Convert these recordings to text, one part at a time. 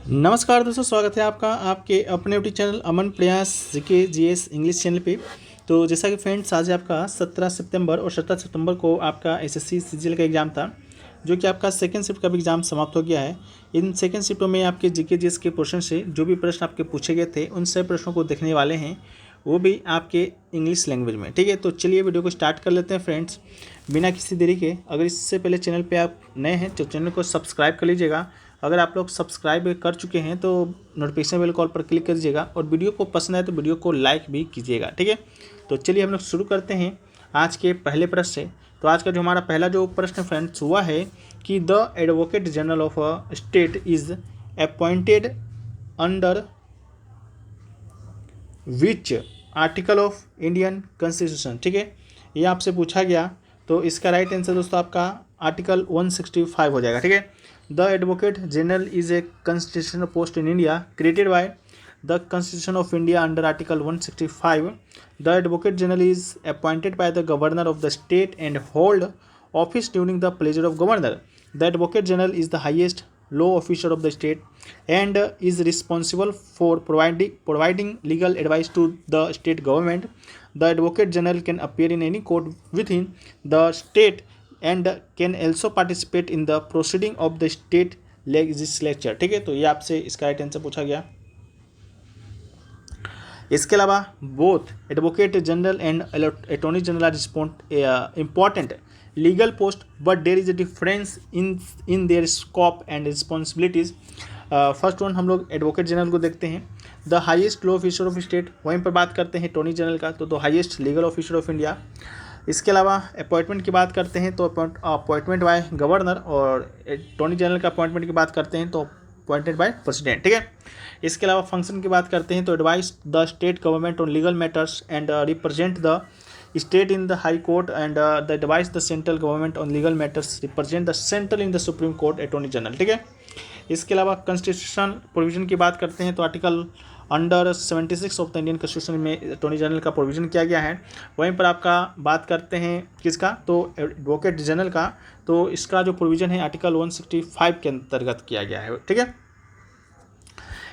नमस्कार दोस्तों, स्वागत है आपका आपके अपने यूट्यूब चैनल अमन प्रयास जीके जीएस इंग्लिश चैनल पे। तो जैसा कि फ्रेंड्स, आज आपका 17 सितंबर और 17 सितंबर को आपका एसएससी सीजीएल का एग्ज़ाम था, जो कि आपका सेकंड शिफ्ट का भी एग्ज़ाम समाप्त हो गया है। इन सेकंड शिफ्टों में आपके जीके जीएस के क्वेश्चन से जो भी प्रश्न आपके पूछे गए थे, उन सभी प्रश्नों को देखने वाले हैं, वो भी आपके इंग्लिश लैंग्वेज में। ठीक है, तो चलिए वीडियो को स्टार्ट कर लेते हैं फ्रेंड्स, बिना किसी देरी के। अगर इससे पहले चैनल पे आप नए हैं तो चैनल को सब्सक्राइब कर लीजिएगा। अगर आप लोग सब्सक्राइब कर चुके हैं तो नोटिफिकेशन बेल कॉल पर क्लिक कर दीजिएगा, और वीडियो को पसंद आए तो वीडियो को लाइक भी कीजिएगा। ठीक है, तो चलिए हम लोग शुरू करते हैं आज के पहले प्रश्न से। तो आज का जो हमारा पहला जो प्रश्न फ्रेंड्स हुआ है कि the advocate general of a state is appointed under which article of Indian constitution. ठीक है, ये आपसे पूछा गया, तो इसका राइट आंसर दोस्तों आपका आर्टिकल 165 हो जाएगा। ठीक है, the advocate general is a constitutional post in India created by the constitution of India under article 165. The advocate general is appointed by the governor of the state and hold office during the pleasure of governor. The advocate general is the highest law officer of the state and is responsible for providing legal advice to the state government. The advocate general can appear in any court within the state and can also participate in the proceeding of the state legislature. ठीक है, तो ये आपसे इसका right answer पूछा गया। इसके अलावा both advocate general and attorney general R important legal post, but there is a difference in their scope and responsibilities. First one हम लोग एडवोकेट जनरल को देखते हैं, the highest law officer of state. वहीं पर बात करते हैं अटॉर्नी जनरल का, तो the highest legal officer of India. इसके अलावा अपॉइंटमेंट की बात करते हैं तो अपॉइंटमेंट बाय गवर्नर, और अटॉर्नी जनरल का अपॉइंटमेंट की बात करते हैं तो अपॉइंटेड बाय प्रेसिडेंट। ठीक है, इसके अलावा फंक्शन की बात करते हैं तो advice the state government on legal matters and represent the state in the high court and the advise the central government on legal matters, represent the central in the supreme court, attorney general. ठीक है, इसके अलावा constitution provision की बात करते हैं तो article under 76 of the Indian constitution में अटॉर्नी जनरल का प्रोविजन किया गया है। वहीं पर आपका बात करते हैं किसका, तो एडवोकेट जनरल का, तो इसका जो प्रोविजन है आर्टिकल 165 के अंतर्गत किया गया है। ठीक है,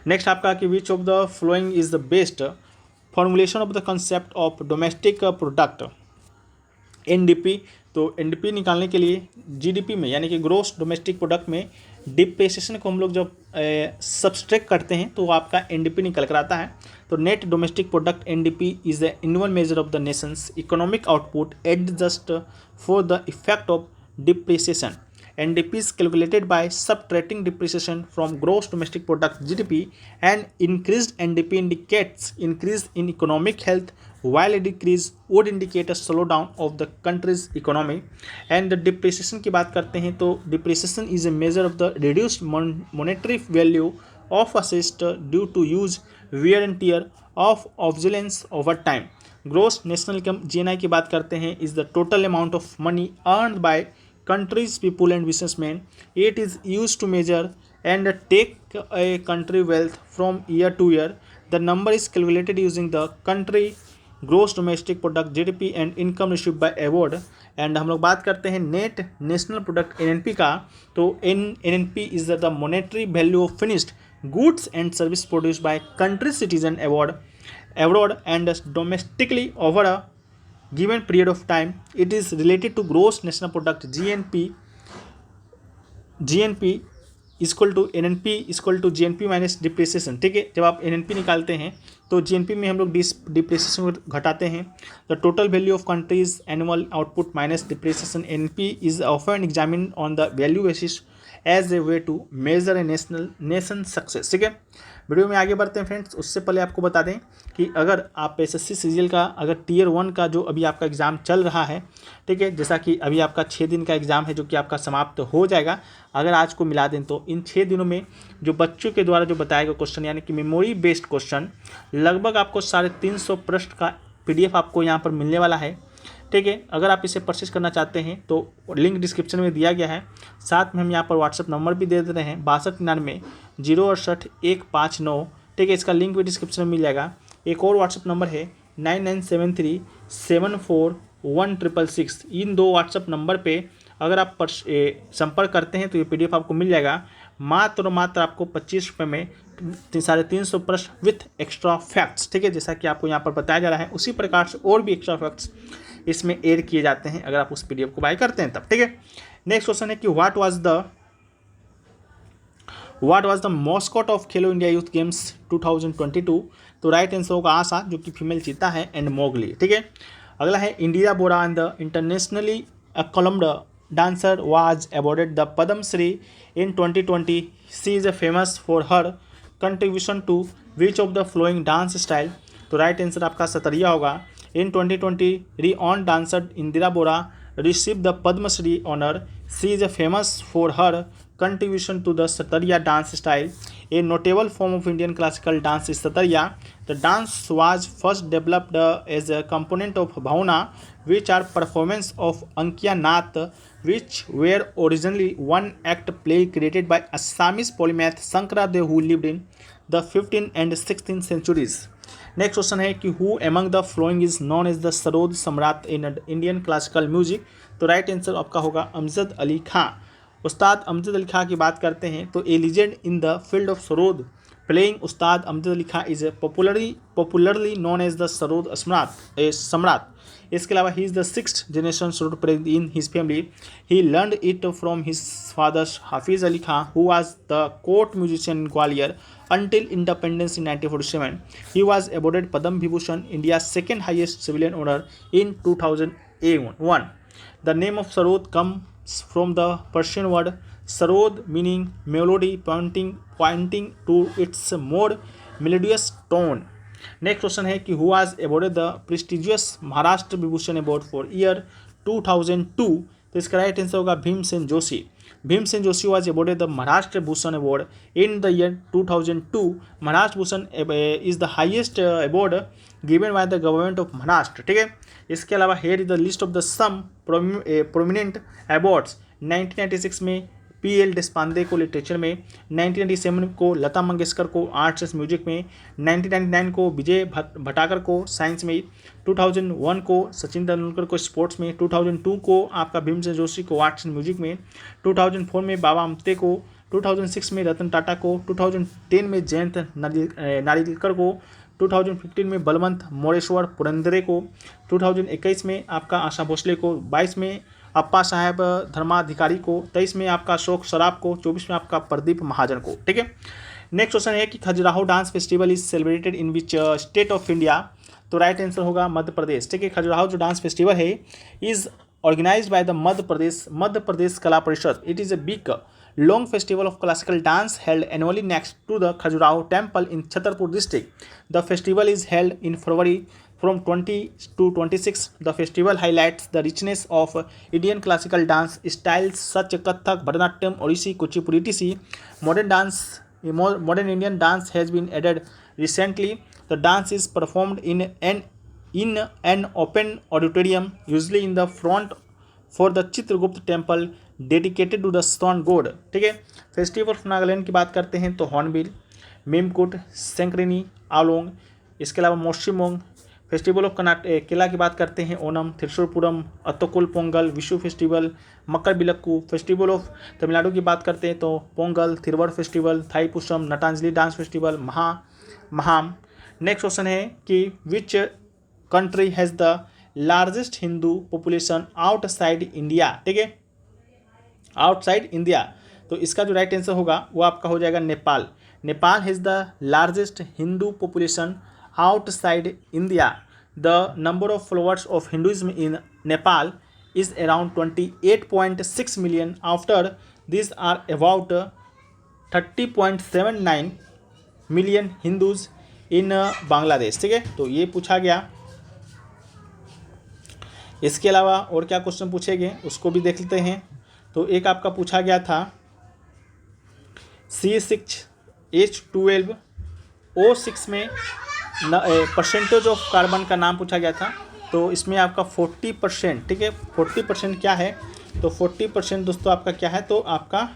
नेक्स्ट आपका कि which of the following is the best formulation of the concept of domestic product NDP. तो एनडीपी निकालने के लिए जीडीपी में, यानी कि ग्रोस डोमेस्टिक प्रोडक्ट में डिप्रेसिएशन को हम लोग जब सब्सट्रैक्ट करते हैं तो आपका एनडीपी निकल कर आता है। तो net domestic product NDP is the annual measure of the Nations economic output adjust for the effect of depreciation. NDP is calculated by subtracting depreciation from gross domestic product GDP, and increased NDP indicates increase in economic health, while a decrease would indicate a slowdown of the country's economy. And the depreciation की बात करते हैं तो depreciation is a measure of the reduced monetary value of assets due to use, wear and tear of obsolescence over time. Gross national income GNI की बात करते हैं is the total amount of money earned by countries, people and businessmen. It is used to measure and take a country wealth from year to year. The number is calculated using the country gross domestic product GDP and income received by award. And हम लोग बात करते हैं net national product NNP का, तो NNP is the monetary value of finished goods and service produced by country citizen abroad and domestically over a given period of time. It is related to gross national product GNP equal to NNP equal to GNP minus depreciation. ठीक है, जब आप NNP निकालते हैं तो GNP में हम लोग डिप्रेसिएशन को घटाते हैं। The total value of country's annual output minus depreciation NNP is often examine on the value basis as a way to measure a nation success. ठीक है, वीडियो में आगे बढ़ते हैं फ्रेंड्स, उससे पहले आपको बता दें कि अगर आप एसएससी सीजीएल का अगर टियर 1 का जो अभी आपका एग्ज़ाम चल रहा है, ठीक है, जैसा कि अभी आपका 6 दिन का एग्ज़ाम है जो कि आपका समाप्त हो जाएगा, अगर आज को मिला दें तो इन 6 दिनों में जो बच्चों के द्वारा जो बताया गया क्वेश्चन, यानी कि मेमोरी बेस्ड क्वेश्चन, लगभग आपको 350 प्रश्न का PDF आपको यहाँ पर मिलने वाला है। ठीक है, अगर आप इसे परचेज करना चाहते हैं तो लिंक डिस्क्रिप्शन में दिया गया है, साथ में हम यहाँ पर व्हाट्सअप नंबर भी दे देते हैं 6299 ठीक है, इसका लिंक भी डिस्क्रिप्शन में मिल जाएगा। एक और व्हाट्सअप नंबर है 9973741666। इन दो व्हाट्सअप नंबर पे अगर आप संपर्क करते हैं तो ये PDF आपको मिल जाएगा। मात्र आपको 25 रुपये में 350 प्रश्न विथ एक्स्ट्रा फैक्ट्स, ठीक है, जैसा कि आपको यहाँ पर बताया जा रहा है उसी प्रकार से और भी एक्स्ट्रा फैक्ट्स इसमें ऐड किए जाते हैं अगर आप उस PDF को बाय करते हैं तब, ठीक है। नेक्स्ट क्वेश्चन है कि what was the मॉस्कॉट of Khelo India youth games 2022। तो राइट आंसर होगा आशा, जो कि फीमेल चीता है, एंड मोगली, ठीक है। अगला है Indira Bora and the internationally acclaimed dancer was awarded the Padma Shri in 2020. She is famous for her contribution to which of the following dance style? तो राइट आंसर आपका सतरिया होगा। In 2020, renowned dancer Indira Bora received the Padma Shri honor. She is famous for her contribution to the Satariya dance style, a notable form of Indian classical dance is Satariya. The dance was first developed as a component of Bhauna, which are performances of Ankiya Nath, which were originally one-act play created by Assamese polymath Shankaradev, who lived in the 15th and 16th centuries. Next question है कि who among the following is known as the sarod सम्राट in Indian classical music. तो right answer आपका होगा अमजद अली खां। उस्ताद अमजद अली खां की बात करते हैं तो a legend in the field of sarod playing Ustad Amjad Ali Khan is popularly known as the sarod Samrat. इसके अलावा he is the 6th generation sarod player in his family. He learned it from his father Hafiz Ali Khan who was the court musician in Gwalior until independence in 1947. He was awarded Padma Vibhushan, India's second highest civilian honor, in 2001. The name of Sarod comes from the Persian word Sarod, meaning melody, pointing to its more melodious tone. Next question है कि who was awarded the prestigious Maharashtra Vibhushan Award for year 2002? तो इसका right answer होगा Bhimsen Joshi. Bhimsen Joshi was awarded the Maharashtra Bhushan Award in the year 2002. Maharashtra Bhushan is the highest award given by the government of Maharashtra, ठीक है। इसके अलावा here is the list of the some prominent awards। 1996 में PL Deshpande को literature में, 1997 को लता मंगेशकर को arts music में, 1999 को विजय भटाकर को साइंस में, 2001 को सचिन तेंदुलकर को स्पोर्ट्स में, 2002 को आपका भीमसेन जोशी को आर्ट्स एंड म्यूजिक में, 2004 में बाबा अमते को, 2006 में रतन टाटा को, 2010 में जयंत नारिलकर को, 2015 में बलवंत मोरेश्वर पुरंदरे को, 2021 में आपका आशा भोसले को, 22 में अप्पा साहेब धर्माधिकारी को, 23 में आपका अशोक सराफ को, 24 में आपका प्रदीप महाजन को, ठीक है। नेक्स्ट क्वेश्चन है कि Khajuraho dance festival is celebrated in which state of India. तो राइट आंसर होगा मध्य प्रदेश, ठीक है। खजुराहो जो डांस फेस्टिवल है is organised by the Madhya Pradesh कला परिषद। It is a big long festival of classical dance held annually next to the Khajuraho temple in Chhatarpur district. The festival is held in February from 20 to 26. The festival highlights the richness of Indian classical dance styles such as Kathak, Bharatanatyam, Odissi, Kuchipudi, etc. Modern Indian dance has been added recently. The dance is performed in an open auditorium, usually in the front for the Chitragupta temple dedicated to the sun god, ठीक है। Festival of Nagaland की बात करते हैं तो hornbill, मेमकुट, सेंक्रेनी, along, इसके अलावा मोशिमोंग। Festival of Kerala की बात करते हैं Onam, Thrissur Pooram, Attukal Pongal, Vishu festival, Makara Vilakku. Festival of Tamil Nadu की बात करते हैं तो Pongal, Thiruvarur festival, Thaipusam, Natyanjali dance festival, Mahamaham. Next question है कि which country has the largest Hindu population outside India, ठीक है, आउटसाइड इंडिया। तो इसका जो राइट आंसर होगा वो आपका हो जाएगा Nepal. Nepal has the largest Hindu population outside India. The number of followers of Hinduism in Nepal is around 28.6 million. After this are about 30.79 million Hindus in Bangladesh, ठीक है। तो ये पूछा गया। इसके अलावा और क्या क्वेश्चन पूछे गए उसको भी देख लेते हैं। तो एक आपका पूछा गया था C6H12O6 में परसेंटेज ऑफ कार्बन का नाम पूछा गया था। तो इसमें आपका 40%, ठीक है, 40% क्या है, तो 40% दोस्तों आपका क्या है, तो आपका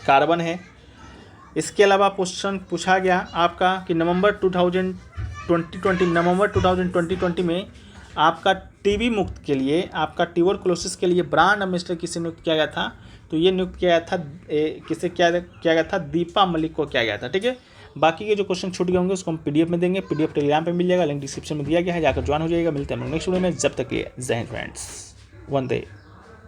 कार्बन है। इसके अलावा क्वेश्चन पूछा गया आपका कि नवंबर 2020 में आपका टीबी मुक्त के लिए, आपका ट्यूबरकुलोसिस के लिए ब्रांड एम्बेसडर किसे नियुक्त किया गया था, तो ये नियुक्त किया गया था, किसे किया गया था, दीपा मलिक को किया गया था। ठीक है, बाकी के जो क्वेश्चन छूट गए होंगे उसको हम पीडीएफ में देंगे, पीडीएफ टेलीग्राम पे मिल जाएगा, लिंक डिस्क्रिप्शन में दिया गया है, जाकर ज्वाइन हो जाएगा। मिलते हैं हम नेक्स्ट वीडियो में, जब तक ये जय हिंद फ्रेंड्स, वंदे